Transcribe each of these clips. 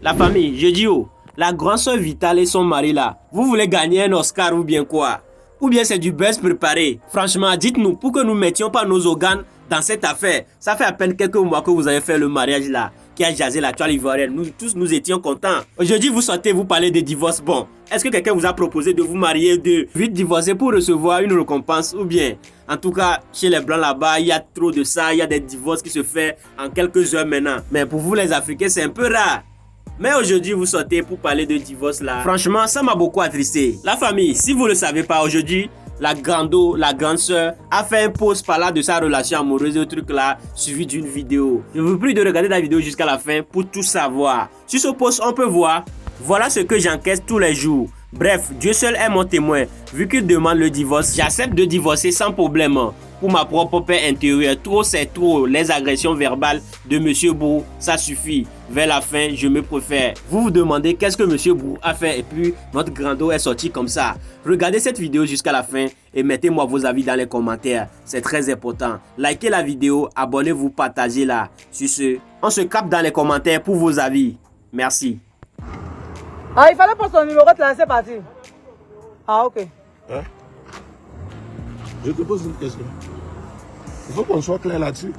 La famille, je dis oh, la grande soeur Vitale et son mari là, vous voulez gagner un Oscar ou bien quoi? Ou bien c'est du buzz préparé? Franchement, dites-nous pour que nous mettions pas nos organes dans cette affaire. Ça fait à peine quelques mois que vous avez fait le mariage là, qui a jasé la toile ivoirienne. Nous tous, nous étions contents. Aujourd'hui, vous sortez, vous parlez de divorce. Bon, est-ce que quelqu'un vous a proposé de vous marier, de vite divorcer pour recevoir une récompense? Ou bien, en tout cas, chez les Blancs là-bas, il y a trop de ça, il y a des divorces qui se font en quelques heures maintenant. Mais pour vous les Africains, c'est un peu rare. Mais aujourd'hui, vous sortez pour parler de divorce là. Franchement, ça m'a beaucoup attristé. La famille, si vous ne le savez pas, aujourd'hui, la grande soeur, a fait un post parlant de sa relation amoureuse et au truc là, suivi d'une vidéo. Je vous prie de regarder la vidéo jusqu'à la fin pour tout savoir. Sur ce post, on peut voir, voilà ce que j'encaisse tous les jours. Bref, Dieu seul est mon témoin. Vu qu'il demande le divorce, j'accepte de divorcer sans problème. Pour ma propre paix intérieure, trop c'est trop. Les agressions verbales de Monsieur Brou, ça suffit. Vers la fin, je me préfère. Vous vous demandez qu'est-ce que Monsieur Brou a fait et puis notre grando est sorti comme ça. Regardez cette vidéo jusqu'à la fin et mettez-moi vos avis dans les commentaires. C'est très important. Likez la vidéo, abonnez-vous, partagez-la. Sur ce, on se capte dans les commentaires pour vos avis. Merci. Ah, il fallait prendre son numéro, te lancer parti. Ah, ok. Hein? Je te pose une question. Il faut qu'on soit clair là-dessus.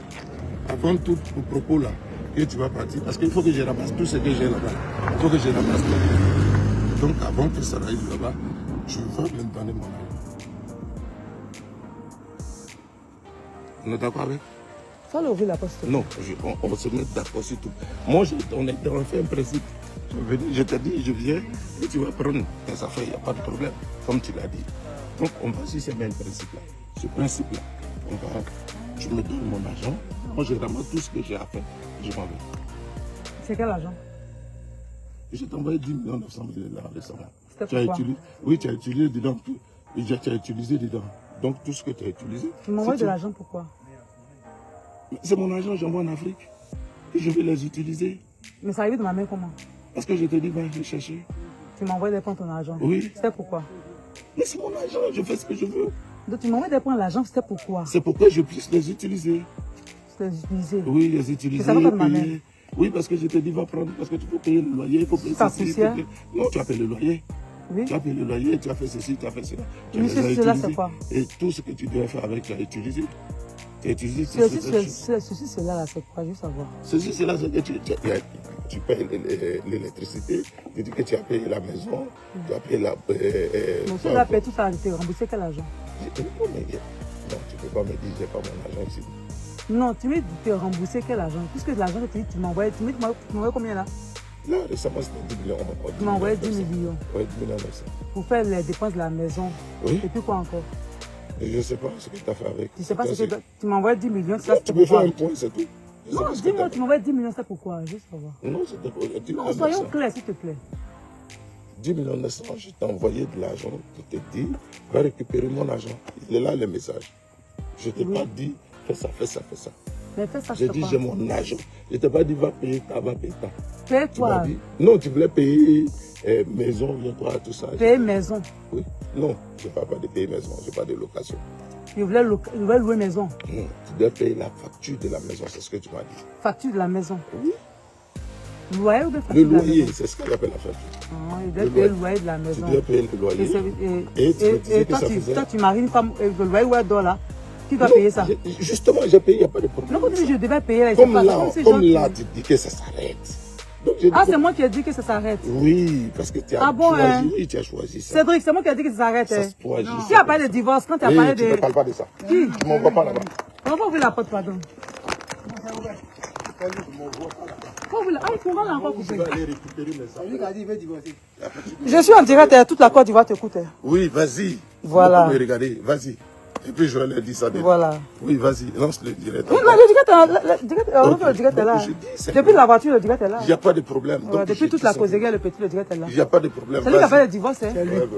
Avant tout le propos là, que tu vas partir. Parce qu'il faut que je ramasse tout ce que j'ai là-bas. Il faut que je ramasse tout. Donc avant que ça arrive là-bas, je veux me donner mon avis. On est d'accord avec? Il faut l'ouvrir la poste. Non, on se met d'accord sur tout. Moi, on fait un principe. Je t'ai dit, je viens et tu vas prendre tes affaires, il n'y a pas de problème, comme tu l'as dit. Donc, on va sur ce même principe-là. Ce principe-là, tu me donnes mon argent, moi je ramasse tout ce que j'ai à faire, je m'en vais. C'est quel argent? Je t'ai envoyé 10 900 000 $ récemment. C'était pourquoi? Oui, tu as utilisé dedans tout. Tu as utilisé dedans. Donc, tout ce que tu as utilisé. Tu m'envoies de l'argent pourquoi? C'est mon argent, j'envoie en Afrique. Et je vais les utiliser. Mais ça arrive de ma main comment? Parce que je te dis, va les chercher. Tu m'envoies des points ton argent? Oui. C'était pourquoi? Mais c'est mon argent, je fais ce que je veux. Donc tu m'envoies des points l'argent, c'était pourquoi? C'est pour que je puisse les utiliser. Les utiliser? Oui, les utiliser. Ça va pas de ma main. Oui, parce que je te dis, va prendre, parce que tu peux payer le loyer, il faut payer ceci. Non, tu as payé le loyer. Oui. Tu as payé le loyer, tu as fait ceci, tu as fait cela. Mais cela, c'est quoi? Et tout ce que tu devais faire avec, tu as utilisé. Tu as utilisé ceci, cela, c'est quoi? Je veux savoir. Ceci, cela, c'est que tu payes l'électricité, tu dis que tu as payé la maison, tu as payé la... Mais si tu as payé tout ça, tu t'es remboursé quel argent? Non, tu ne peux pas me dire, j'ai pas mon argent ici. Non, tu me dis remboursé quel argent? Puisque l'argent que tu m'envoies, tu m'envoies combien là? Là, récemment, c'était 10 millions. Tu m'as envoyé 10 millions. Oui, 10 millions 900. Pour faire les dépenses de la maison. Oui. Et puis quoi encore? Et je ne sais pas ce que tu as fait avec. Tu ne sais pas ce que tu m'as envoyé 10 millions, ça, tu peux faire un point, c'est tout. Non, dis-moi, tu m'envoies 10 millions, c'est pourquoi? Juste savoir. Non, c'était pour 10 millions. Non, soyons clairs, s'il te plaît. 10 millions 900, je t'ai envoyé de l'argent pour te dire, va récupérer mon argent. Il est là, le message. Je ne t'ai pas dit, fais ça, fais ça, fais ça. Mais fais ça, j'ai dit, j'ai mon argent. Je ne t'ai pas dit, va payer ta, va payer ta. Paye quoi? Non, tu voulais payer maison, toi, tout ça. Payer maison? Oui. Non, je ne parle pas de payer maison, je parle de location. Je voulais louer maison? Non, tu dois payer la facture de la maison, c'est ce que tu m'as dit. Facture de la maison? Oui. Loyer ou de facture de la maison? Le loyer, c'est ce qu'on appelle la facture. Ah, il doit payer le loyer de la maison. Tu dois payer le loyer. Et toi, tu maries une femme, le loyer où elle dort là, qui doit payer ça? Justement, j'ai payé, il n'y a pas de problème. Non, comme je devais payer. Comme là, tu dis que ça s'arrête. Ah, c'est moi qui ai dit que ça s'arrête? Oui, parce que tu as choisi, oui, tu as choisi ça. Cédric, c'est moi qui ai dit que ça s'arrête. Tu as parlé de divorce, quand tu as parlé de... Tu ne parles pas de ça. Qui? Tu ne m'envoies pas là-bas. On va ouvrir la porte, pardon. Ah, il pourra encore couper. Je suis en direct, toute la Côte d'Ivoire t'écoute. Oui, vas-y. Voilà. Regardez, vas-y. Et puis je leur ai dit ça. Voilà. Oui, vas-y, lance le direct. Oui, le direct est là. Depuis la voiture, le direct est là. Il n'y a pas de problème. Depuis toute la causerie, le petit, le direct est là. Il n'y a pas de problème. C'est lui qui a fait le divorce.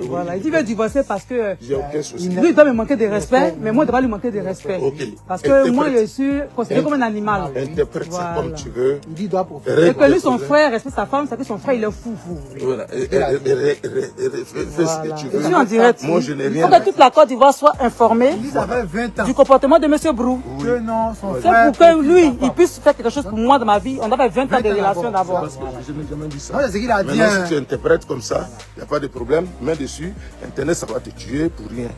Voilà. Il dit qu'il veut divorcer parce que lui, il doit me manquer de respect, mais moi, je dois lui manquer de respect. Parce que moi, je suis considéré comme un animal. Interprète ça comme tu veux. Et que lui, son frère respecte sa femme, c'est que son frère, il est fou. Voilà. Fais ce que tu veux. Je suis en direct. Moi, je n'ai rien. Il faut que toute la Côte d'Ivoire soit informée dit ça fait 20 ans. Du comportement de M. Brou. Oui. Que non, son c'est frère. pour que lui, il puisse faire quelque chose pour moi dans ma vie. On a fait 20 ans de relation d'abord. Je n'ai jamais dit ça. Non, c'est ce qu'il a dit. Maintenant, si tu interprètes comme ça, il n'y a pas de problème. Mets dessus. Internet, ça va te tuer pour rien.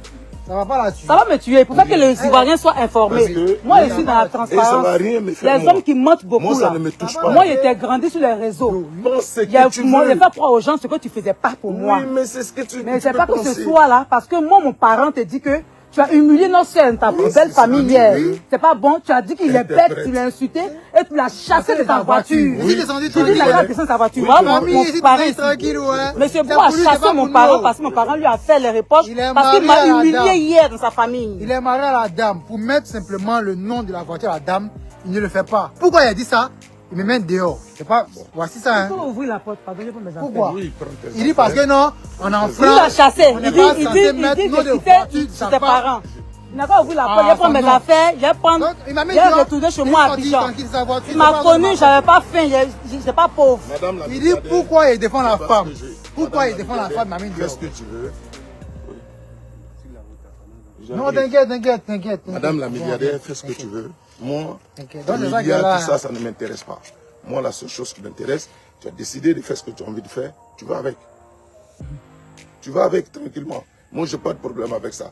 Ça va pas la tuer. Ça va me tuer. Pour faire que les Ivoiriens soient informés. Moi, je suis dans la transparence. Ça va rien me faire les hommes qui mentent beaucoup. Moi, ça là. ne me touche pas. Moi, j'étais grandi sur les réseaux. Moi, j'ai fait croire aux gens ce que tu faisais pas pour moi. Oui, mais c'est ce que tu Mais c'est pas que ce soit là. Parce que moi, mon parent te dit que tu as humilié notre soeur, ta belle famille hier. C'est pas bon. Tu as dit qu'il est bête, tu l'as insulté et tu l'as chassé de ta voiture. Il est descendu Tu dis la descendre de sa voiture. Voilà mon parent. Monsieur Bou a chassé mon parent parce que mon parent lui a fait les reproches parce qu'il m'a humilié hier dans sa famille. Il est marié à la dame. Pour mettre simplement le nom de la voiture à la dame, il ne le fait pas. Pourquoi il a dit ça? Il me met dehors. C'est pas. Voici ça. Hein. Pourquoi ouvrir la porte? Pardon, je prends mes affaires. Pourquoi? Il dit parce que non, on enfreint. Il l'a chassé. Il dit que c'était parents. Il n'a pas ouvert la porte. Je prends mes affaires. J'ai retourné chez moi à Abidjan. Il m'a connu, j'avais pas faim. Je n'étais pas pauvre. Il dit pourquoi il défend la femme. Pourquoi il défend la femme, ma mine dehors. Qu'est-ce que tu veux? Non, t'inquiète. Madame la milliardaire, fais ce que tu veux. Moi, les milliards, tout ça, ça ne m'intéresse pas. Moi, la seule chose qui m'intéresse, tu as décidé de faire ce que tu as envie de faire, tu vas avec. Tu vas avec tranquillement. Moi, je n'ai pas de problème avec ça.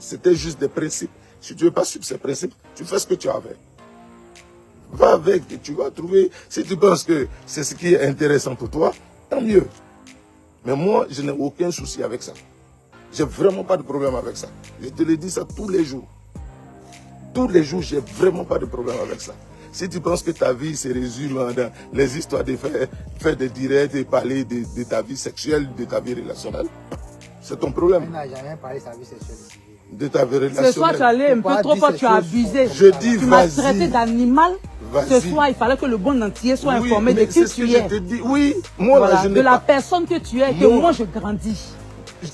C'était juste des principes. Si tu ne veux pas suivre ces principes, tu fais ce que tu as avec. Va avec, et tu vas trouver. Si tu penses que c'est ce qui est intéressant pour toi, tant mieux. Mais moi, je n'ai aucun souci avec ça. J'ai vraiment pas de problème avec ça. Je te le dis ça tous les jours. Tous les jours, j'ai vraiment pas de problème avec ça. Si tu penses que ta vie se résume dans les histoires de faire des directs et parler de ta vie sexuelle, de ta vie relationnelle, c'est ton problème. Il n'a jamais parlé de sa vie sexuelle. De ta vie relationnelle. Ce soir, tu allais un peu trop fort, tu as abusé. Je dis, tu m'as traité d'animal. Ce soir, il fallait que le monde entier soit informé de qui tu es. Oui, moi, voilà, là, je de la personne que tu es, que moi, je grandis.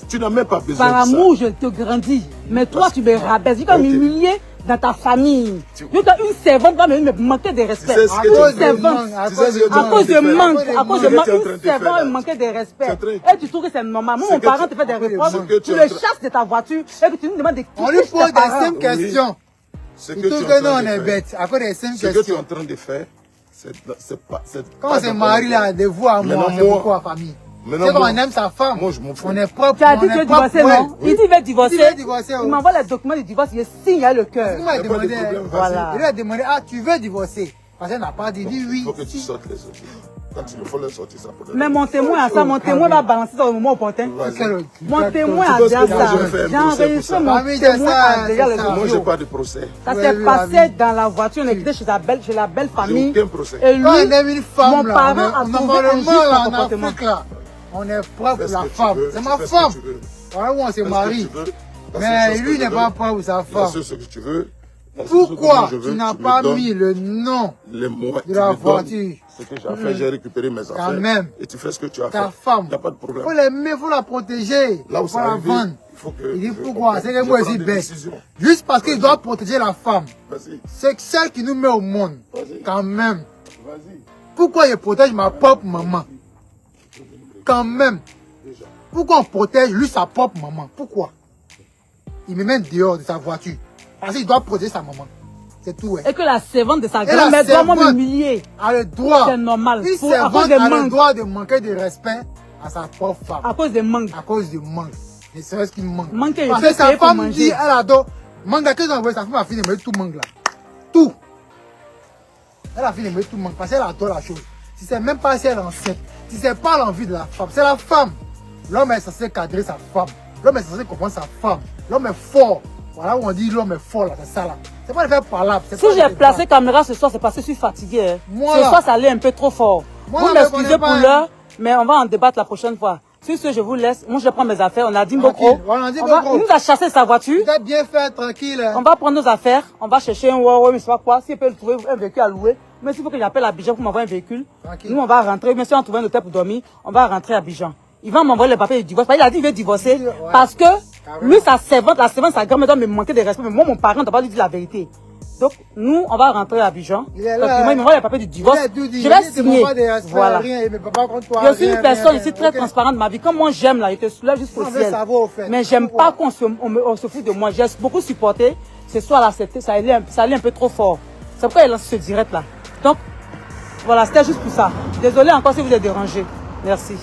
Tu n'as même pas besoin Par de ça. amour, je te grandis. Mais toi, tu me rabaisses. Tu vas m'humilier dans ta famille. Une servante va me manquer de respect. À cause de manque. À cause de manque. Une servante me manquer de respect. Et tu trouves que c'est normal. Moi, mon parent te fait des reproches. Tu le chasses de ta voiture. Et puis tu nous demandes de qui. On lui pose des simples questions. Il trouve que nous, on est bêtes. À cause des simples questions. Ce que tu es en train de faire, c'est pas. Quand on s'est marié là, de vous à moi, c'est pourquoi famille. C'est qu'on aime sa femme. Moi, je m'en fous. On est propre. Tu as dit que tu veux divorcer, non? Il dit qu'il veut divorcer. Il m'envoie les documents de divorce, il signe à le cœur. Il m'a demandé, voilà. Il lui a demandé, ah, tu veux divorcer? Parce qu'elle n'a pas dit, il dit oui. Il faut que tu sortes les autres. Quand il faut les sortir, ça peut. Mais mon témoin à ça, mon témoin va balancer ça au moment opportun. Mon témoin a déjà ça. J'ai enregistré mon témoin à déjà les Moi, j'ai pas de procès. Ça s'est passé dans la voiture, on était chez la belle famille. J'ai aucun procès. Et lui, mon parent a trouvé un juste comportement. On est propre pour la femme. C'est ma femme. Voilà où on se marie. Mais lui n'est pas propre pour sa femme. C'est ce que tu veux. Pourquoi tu n'as pas mis le nom de la voiture? Ce que j'ai fait, j'ai récupéré mes affaires. Quand même. Et tu fais ce que tu as fait. Ta femme. Il n'y a pas de problème. Il faut l'aimer, il faut la protéger. Là où il faut la vendre. Il dit pourquoi? C'est que moi aussi bête. Juste parce qu'il doit protéger la femme. C'est celle qui nous met au monde. Quand même. Pourquoi il protège ma propre maman? Quand même. Pourquoi on protège lui sa propre maman? Pourquoi? Il me met dehors de sa voiture. Parce qu'il doit protéger sa maman. C'est tout. Et que la servante de sa grand-mère doit m'humilier. A le droit. C'est normal. Une servante a le droit de manquer de respect à sa propre femme. À cause de manque. À cause du manque. Ne serait-ce qu'il manque. Parce que sa femme dit, elle adore. Manque, qu'est-ce qu'on veut? Sa femme a fini de mettre tout manque là. Tout. Elle a fini de mettre tout manque parce qu'elle adore la chose. Si c'est même pas si elle est enceinte, si c'est pas l'envie de la femme, c'est la femme. L'homme est censé cadrer sa femme. L'homme est censé comprendre sa femme. L'homme est fort. Voilà où on dit l'homme est fort là, c'est ça là. C'est pas le faire par là. Si j'ai placé caméra ce soir, c'est parce que je suis fatigué. Hein. Ce soir, ça allait un peu trop fort. Vous m'excusez pour l'heure, mais on va en débattre la prochaine fois. Sur ce, je vous laisse. Moi, je prends mes affaires. On a dit beaucoup. Il nous a chassé sa voiture. Vous êtes bien fait, tranquille. On va prendre nos affaires. On va chercher un Huawei, mais je sais pas quoi. S'il peut trouver un véhicule à louer. Mais s'il faut que j'appelle Abidjan pour m'envoyer un véhicule. Nous, on va rentrer. Mais si on trouve un hôtel pour dormir, on va rentrer à Abidjan. Il va m'envoyer le papier de divorce. Il a dit qu'il veut divorcer. Parce que lui, sa servante, sa grand-mère doit me manquer de respect. Mais moi, mon parent ne doit pas lui dire la vérité. Donc, nous, on va rentrer à Abidjan. Il est là. Il m'envoie les papiers du divorce. Je vais signer. Voilà. Je suis une personne ici très transparente de ma vie. Comme moi, j'aime là, je te soulève juste pour le ciel. Mais j'aime pas qu'on se fout de moi. J'ai beaucoup supporté. Ce soir là, ça allait un peu trop fort. C'est pourquoi il lance ce direct là. Donc, voilà, c'était juste pour ça. Désolé encore si vous êtes dérangé. Merci.